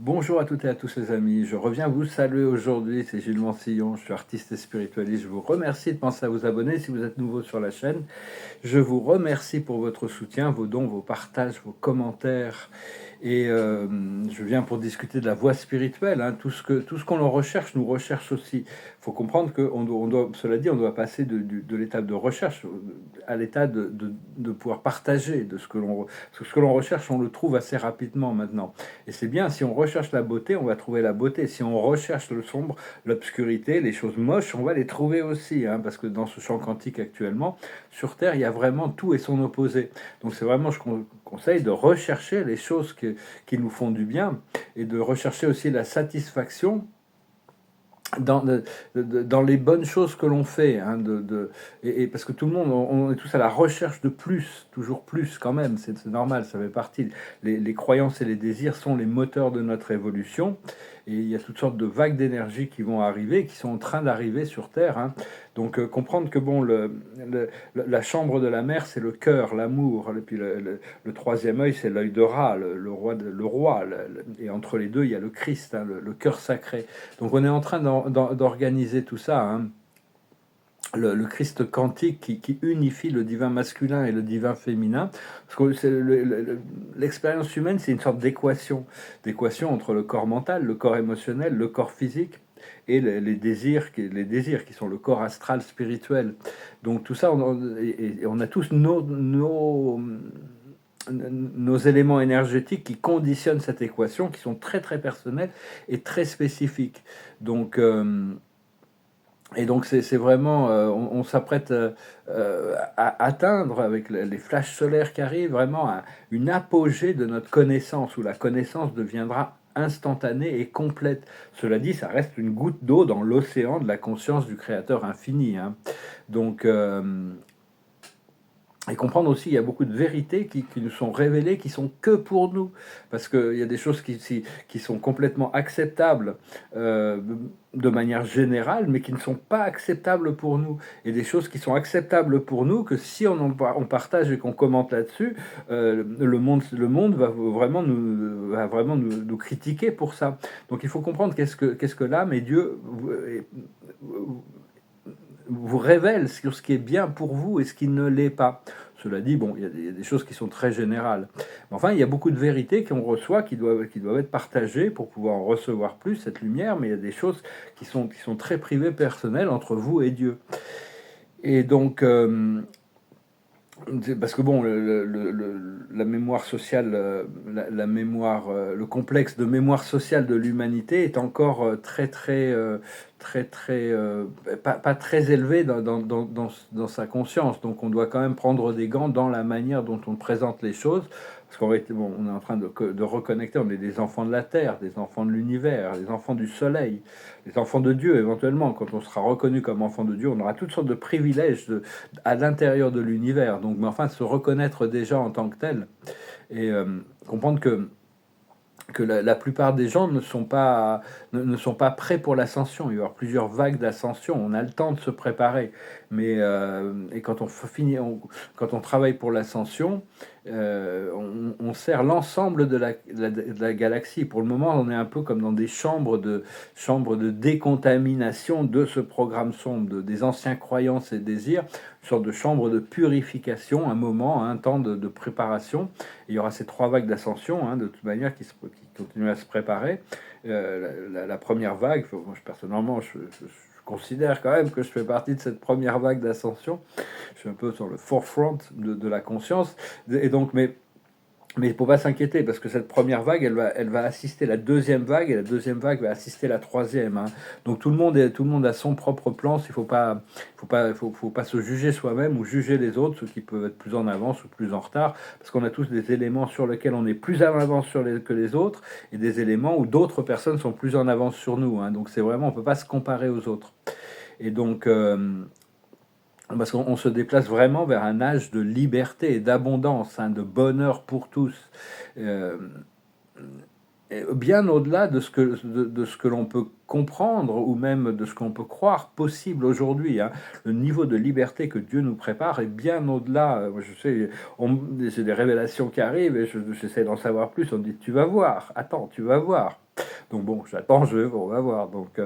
Bonjour à toutes et à tous les amis, je reviens vous saluer aujourd'hui, c'est Gilles Mansillon, je suis artiste et spiritualiste, je vous remercie de penser à vous abonner si vous êtes nouveau sur la chaîne, je vous remercie pour votre soutien, vos dons, vos partages, vos commentaires, et je viens pour discuter de la voie spirituelle, hein. Tout ce qu'on en recherche, nous recherche aussi. Il faut comprendre que cela dit, on doit passer de l'étape de recherche à l'état de pouvoir partager de ce que l'on recherche, on le trouve assez rapidement maintenant. Et c'est bien, si on recherche la beauté, on va trouver la beauté. Si on recherche le sombre, l'obscurité, les choses moches, on va les trouver aussi, hein, parce que dans ce champ quantique actuellement, sur Terre, il y a vraiment tout et son opposé. Donc c'est vraiment, je conseille de rechercher les choses qui nous font du bien et de rechercher aussi la satisfaction dans les bonnes choses que l'on fait, hein, et parce que tout le monde, on est tous à la recherche de plus, toujours plus quand même, c'est normal, ça fait partie. Les croyances et les désirs sont les moteurs de notre évolution, et il y a toutes sortes de vagues d'énergie qui vont arriver, qui sont en train d'arriver sur Terre, hein. Donc comprendre que bon, la chambre de la mer, c'est le cœur, l'amour, et puis le troisième œil, c'est l'œil de Ra, le roi, et entre les deux, il y a le Christ, hein, le cœur sacré. Donc on est en train d'organiser tout ça, hein. Le Christ quantique qui unifie le divin masculin et le divin féminin. Parce que l'expérience humaine, c'est une sorte d'équation entre le corps mental, le corps émotionnel, le corps physique et les désirs qui sont le corps astral spirituel. Donc tout ça, on a tous nos éléments énergétiques qui conditionnent cette équation, qui sont très très personnels et très spécifiques. Donc et donc c'est vraiment, on s'apprête à atteindre avec les flashs solaires qui arrivent vraiment une apogée de notre connaissance, où la connaissance deviendra instantanée et complète. Cela dit, ça reste une goutte d'eau dans l'océan de la conscience du Créateur infini, hein. Donc et comprendre aussi, il y a beaucoup de vérités qui nous sont révélées, qui sont que pour nous. Parce qu'il y a des choses qui sont complètement acceptables de manière générale, mais qui ne sont pas acceptables pour nous. Et des choses qui sont acceptables pour nous, que si on partage et qu'on commente là-dessus, le monde va vraiment nous critiquer pour ça. Donc il faut comprendre qu'est-ce que l'âme et Dieu vous révèle sur ce qui est bien pour vous et ce qui ne l'est pas. Cela dit, bon, il y a des choses qui sont très générales. Mais enfin, il y a beaucoup de vérités qu'on reçoit, qui doivent être partagées pour pouvoir en recevoir plus, cette lumière, mais il y a des choses qui sont très privées, personnelles, entre vous et Dieu. Et donc, parce que bon, la mémoire sociale, la mémoire, le complexe de mémoire sociale de l'humanité est encore pas très élevé dans sa conscience. Donc on doit quand même prendre des gants dans la manière dont on présente les choses. Parce qu'on bon, on est en train de reconnecter, on est des enfants de la Terre, des enfants de l'univers, des enfants du soleil, des enfants de Dieu éventuellement. Quand on sera reconnu comme enfant de Dieu, on aura toutes sortes de privilèges à l'intérieur de l'univers. Donc, mais enfin, se reconnaître déjà en tant que tel et comprendre que la plupart des gens ne sont pas prêts pour l'ascension. Il va y avoir plusieurs vagues d'ascension. On a le temps de se préparer. Mais et quand on travaille pour l'ascension, on sert l'ensemble de la galaxie. Pour le moment, on est un peu comme dans des chambres de décontamination de ce programme sombre, des anciens croyances et désirs, une sorte de chambre de purification, un moment, un temps de préparation. Et il y aura ces trois vagues d'ascension, hein, de toute manière, qui continuent à se préparer. La première vague, moi, personnellement, je considère quand même que je fais partie de cette première vague d'ascension. Je suis un peu sur le forefront de la conscience. Et donc, mais il ne faut pas s'inquiéter, parce que cette première vague, elle va assister la deuxième vague, et la deuxième vague va assister la troisième, hein. Donc tout le monde a son propre plan. Il faut pas se juger soi-même ou juger les autres, ceux qui peuvent être plus en avance ou plus en retard, parce qu'on a tous des éléments sur lesquels on est plus en avance que les autres, et des éléments où d'autres personnes sont plus en avance sur nous, hein. Donc c'est vraiment, on ne peut pas se comparer aux autres. Et donc, parce qu'on se déplace vraiment vers un âge de liberté et d'abondance, hein, de bonheur pour tous. Euh, Bien au-delà de ce que l'on peut comprendre ou même de ce qu'on peut croire possible aujourd'hui, hein. Le niveau de liberté que Dieu nous prépare est bien au-delà. Je sais, j'ai des révélations qui arrivent et j'essaie d'en savoir plus. On dit, tu vas voir, attends, tu vas voir. Donc bon, j'attends, on va voir. Donc,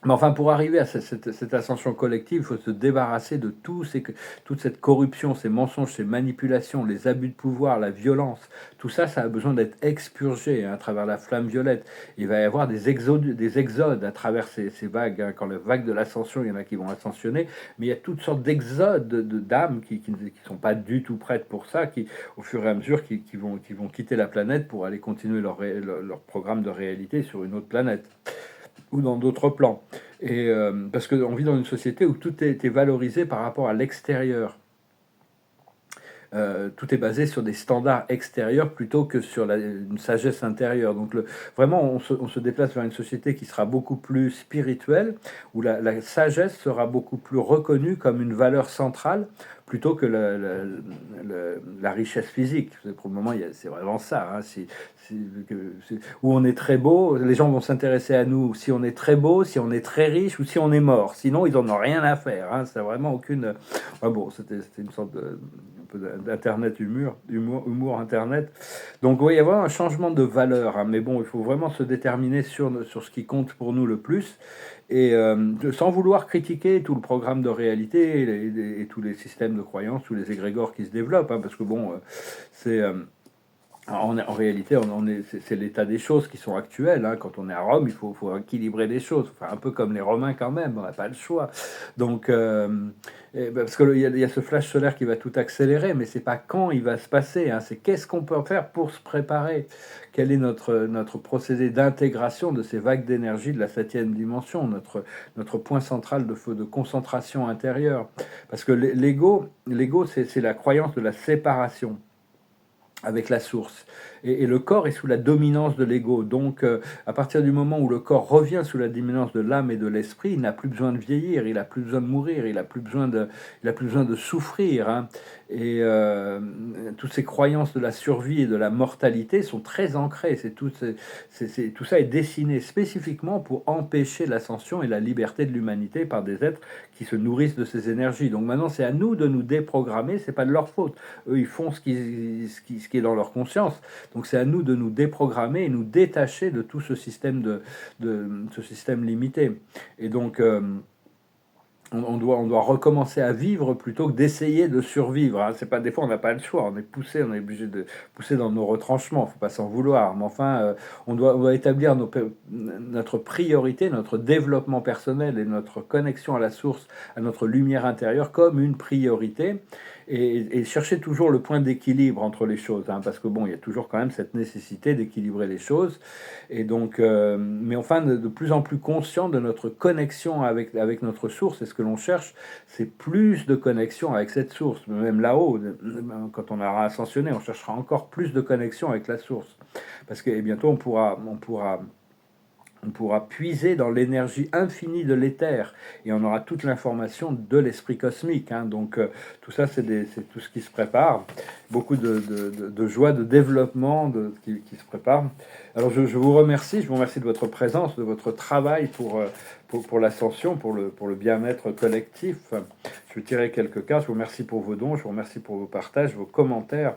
mais enfin, pour arriver à cette ascension collective, il faut se débarrasser de toute cette corruption, ces mensonges, ces manipulations, les abus de pouvoir, la violence. Tout ça, ça a besoin d'être expurgé à travers la flamme violette. Il va y avoir des exodes à travers ces vagues. Quand les vagues de l'ascension, il y en a qui vont ascensionner, mais il y a toutes sortes d'exodes d'âmes qui ne sont pas du tout prêtes pour ça, qui, au fur et à mesure, qui vont quitter la planète pour aller continuer leur programme de réalité sur une autre planète ou dans d'autres plans. Et parce qu'on vit dans une société où tout est valorisé par rapport à l'extérieur. Tout est basé sur des standards extérieurs plutôt que sur une sagesse intérieure. Donc vraiment, on se déplace vers une société qui sera beaucoup plus spirituelle, où la sagesse sera beaucoup plus reconnue comme une valeur centrale plutôt que la richesse physique. Pour le moment, c'est vraiment ça. Hein. Où on est très beau, les gens vont s'intéresser à nous si on est très beau, si on est très riche ou si on est mort. Sinon, ils n'en ont rien à faire. Hein. C'est vraiment aucune... Ah bon, c'était une sorte d'internet humour internet. Donc il va y avoir un changement de valeur, hein, mais bon, il faut vraiment se déterminer sur ce qui compte pour nous le plus, et sans vouloir critiquer tout le programme de réalité et tous les systèmes de croyances, tous les égrégores qui se développent, hein, parce que bon, c'est... en réalité, c'est l'état des choses qui sont actuelles. Hein. Quand on est à Rome, il faut équilibrer les choses. Enfin, un peu comme les Romains quand même, on n'a pas le choix. Donc, parce qu'il y a ce flash solaire qui va tout accélérer, mais c'est pas quand il va se passer. Hein. C'est qu'est-ce qu'on peut faire pour se préparer. Quel est notre procédé d'intégration de ces vagues d'énergie de la 7e dimension, notre point central de concentration intérieure. Parce que l'ego, c'est la croyance de la séparation avec la source. Et le corps est sous la dominance de l'ego. Donc, à partir du moment où le corps revient sous la dominance de l'âme et de l'esprit, il n'a plus besoin de vieillir, il n'a plus besoin de mourir, il n'a plus besoin de souffrir. Hein. Et toutes ces croyances de la survie et de la mortalité sont très ancrées. Tout ça est dessiné spécifiquement pour empêcher l'ascension et la liberté de l'humanité par des êtres qui se nourrissent de ces énergies. Donc maintenant, c'est à nous de nous déprogrammer, c'est pas de leur faute. Eux, ils font ce qui est dans leur conscience. Donc c'est à nous de nous déprogrammer et nous détacher de tout ce système ce système limité. Et donc on doit recommencer à vivre plutôt que d'essayer de survivre. Hein. C'est pas, des fois on n'a pas le choix, on est obligé de pousser dans nos retranchements, faut pas s'en vouloir. Mais enfin, on doit établir notre priorité, notre développement personnel et notre connexion à la source, à notre lumière intérieure comme une priorité. Et chercher toujours le point d'équilibre entre les choses, hein, parce que bon, il y a toujours quand même cette nécessité d'équilibrer les choses, et donc, mais enfin, de plus en plus conscient de notre connexion avec notre source, et ce que l'on cherche, c'est plus de connexion avec cette source, même là-haut, quand on aura ascensionné, on cherchera encore plus de connexion avec la source, parce que bientôt on pourra puiser dans l'énergie infinie de l'éther et on aura toute l'information de l'esprit cosmique. Hein. Donc tout ça, c'est tout ce qui se prépare. Beaucoup de joie, de développement qui se prépare. Alors je vous remercie de votre présence, de votre travail pour l'ascension, pour le bien-être collectif. Je vais tirer quelques cas. Je vous remercie pour vos dons, je vous remercie pour vos partages, vos commentaires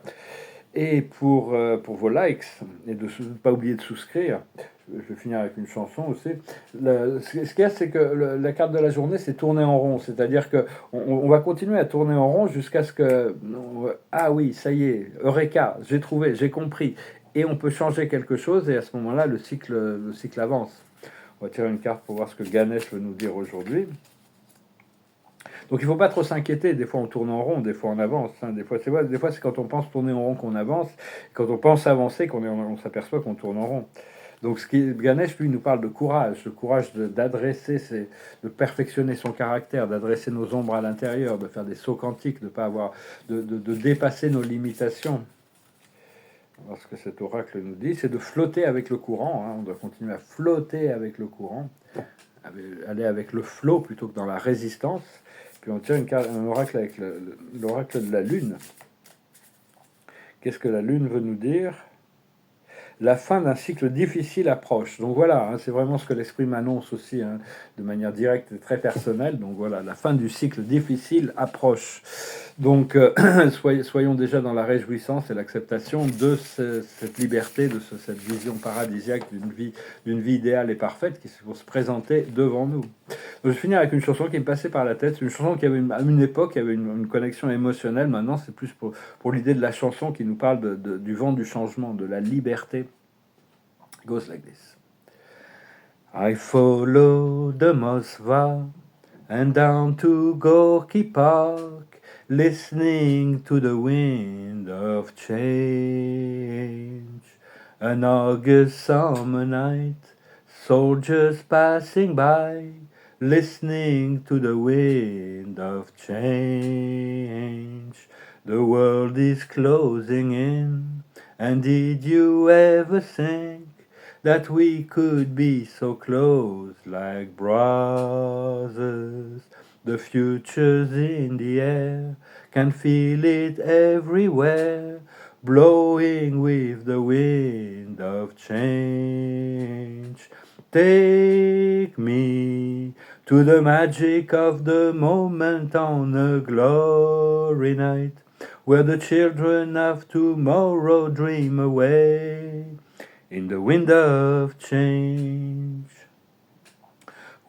et pour vos likes, et de ne pas oublier de souscrire. Je vais finir avec une chanson aussi. Ce qu'il y a, c'est que la carte de la journée, c'est tourner en rond. C'est-à-dire que on va continuer à tourner en rond jusqu'à ce que... Ah oui, ça y est, Eureka, j'ai trouvé, j'ai compris. Et on peut changer quelque chose, et à ce moment-là, le cycle avance. On va tirer une carte pour voir ce que Ganesh veut nous dire aujourd'hui. Donc il ne faut pas trop s'inquiéter, des fois on tourne en rond, des fois on avance, hein. Des fois c'est quand on pense tourner en rond qu'on avance, quand on pense avancer on s'aperçoit qu'on tourne en rond. Donc Ganesh, lui, nous parle de courage, le courage d'adresser, de perfectionner son caractère, d'adresser nos ombres à l'intérieur, de faire des sauts quantiques, de dépasser nos limitations. Alors, ce que cet oracle nous dit, c'est de flotter avec le courant, hein. On doit continuer à flotter avec le courant, aller avec le flot plutôt que dans la résistance. Puis on tient un oracle avec l'oracle de la Lune. Qu'est-ce que la Lune veut nous dire ? la fin d'un cycle difficile approche. Donc voilà, c'est vraiment ce que l'esprit m'annonce aussi, de manière directe et très personnelle. Donc voilà, la fin du cycle difficile approche. Donc soyons déjà dans la réjouissance et l'acceptation de cette liberté, de cette vision paradisiaque d'une vie idéale et parfaite qui vont se présenter devant nous. Donc, je vais finir avec une chanson qui me passait par la tête. C'est une chanson qui avait à une époque, il y avait une connexion émotionnelle. Maintenant, c'est plus pour l'idée de la chanson qui nous parle du vent du changement, de la liberté. It goes like this. I follow the Moskva and down to Gorky Park, listening to the wind of change. An August summer night, soldiers passing by, listening to the wind of change. The world is closing in, and did you ever think that we could be so close like brothers? The future's in the air, can feel it everywhere, blowing with the wind of change. Take me to the magic of the moment on a glory night, where the children of tomorrow dream away in the wind of change.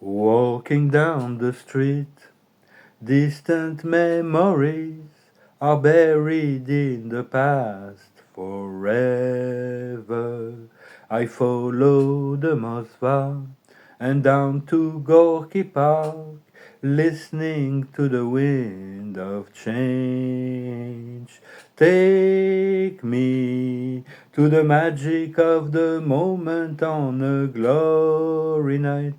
Walking down the street, distant memories are buried in the past forever. I follow the Moskva and down to Gorky Park, listening to the wind of change. Take me to the magic of the moment on a glory night,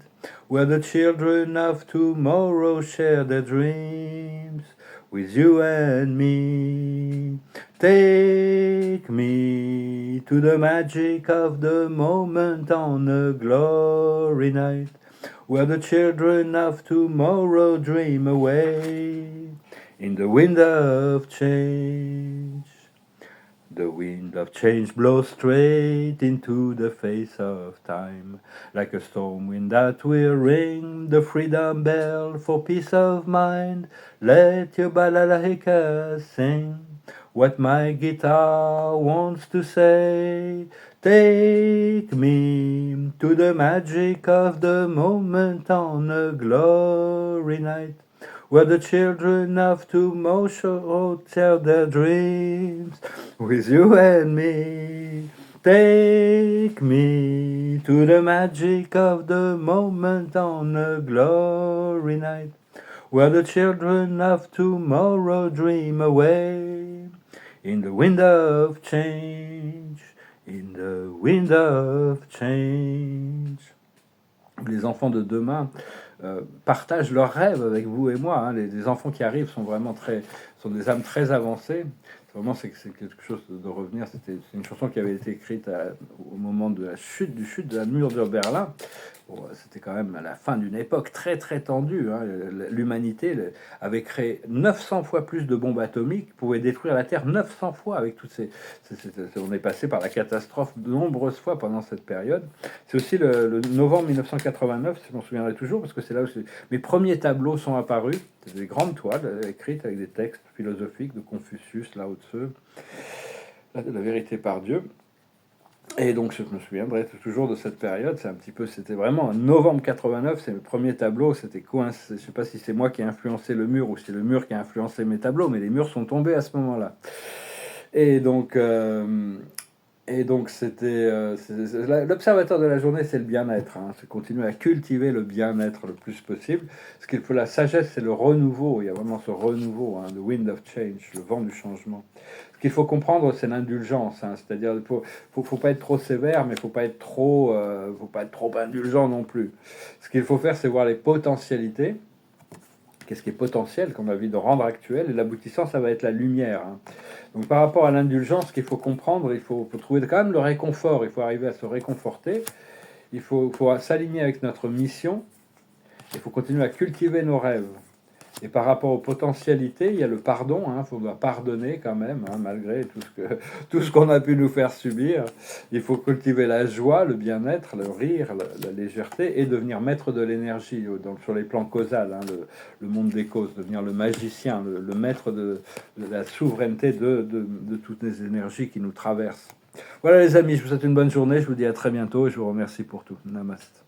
where the children of tomorrow share their dreams with you and me. Take me to the magic of the moment on a glory night, where the children of tomorrow dream away in the wind of change. The wind of change blows straight into the face of time, like a storm wind that will ring the freedom bell for peace of mind. Let your balalaika sing what my guitar wants to say. Take me to the magic of the moment on a glory night, where the children of tomorrow tell their dreams with you and me. Take me to the magic of the moment on a glory night, where the children of tomorrow dream away in the wind of change, in the wind of change. Les enfants de demain partagent leurs rêves avec vous et moi. Les enfants qui arrivent sont vraiment sont des âmes très avancées. C'est quelque chose de revenir. C'est une chanson qui avait été écrite au moment de la chute de la mur de Berlin. Bon, c'était quand même à la fin d'une époque très très tendue. L'humanité avait créé 900 fois plus de bombes atomiques, pouvait détruire la Terre 900 fois avec toutes on est passé par la catastrophe de nombreuses fois pendant cette période. C'est aussi le novembre 1989, je m'en souviendrai toujours, parce que c'est là où mes premiers tableaux sont apparus. C'est des grandes toiles écrites avec des textes philosophiques de Confucius, Lao Tzu, la vérité par Dieu. Et donc je me souviendrai toujours de cette période. C'était vraiment en novembre 89. C'est mes premiers tableaux. C'était coincé. Je sais pas si c'est moi qui ai influencé le mur ou si c'est le mur qui a influencé mes tableaux, mais les murs sont tombés à ce moment-là. Et donc c'était l'observateur de la journée, c'est le bien-être. C'est continuer à cultiver le bien-être le plus possible. Ce qu'il faut, la sagesse, c'est le renouveau. Il y a vraiment ce renouveau, the wind of change, le vent du changement. Ce qu'il faut comprendre, c'est l'indulgence. C'est-à-dire, faut pas être trop sévère, mais faut pas être trop indulgent non plus. Ce qu'il faut faire, c'est voir les potentialités. Qu'est-ce qui est potentiel qu'on a envie de rendre actuel, et l'aboutissant, ça va être la lumière. Donc par rapport à l'indulgence, ce qu'il faut comprendre, il faut trouver quand même le réconfort, il faut arriver à se réconforter, faut s'aligner avec notre mission, il faut continuer à cultiver nos rêves. Et par rapport aux potentialités, il y a le pardon, il faut pardonner quand même, malgré tout ce qu'on a pu nous faire subir. Il faut cultiver la joie, le bien-être, le rire, la légèreté, et devenir maître de l'énergie, donc sur les plans causals, le monde des causes, devenir le magicien, le maître de la souveraineté de toutes les énergies qui nous traversent. Voilà les amis, je vous souhaite une bonne journée, je vous dis à très bientôt et je vous remercie pour tout. Namaste.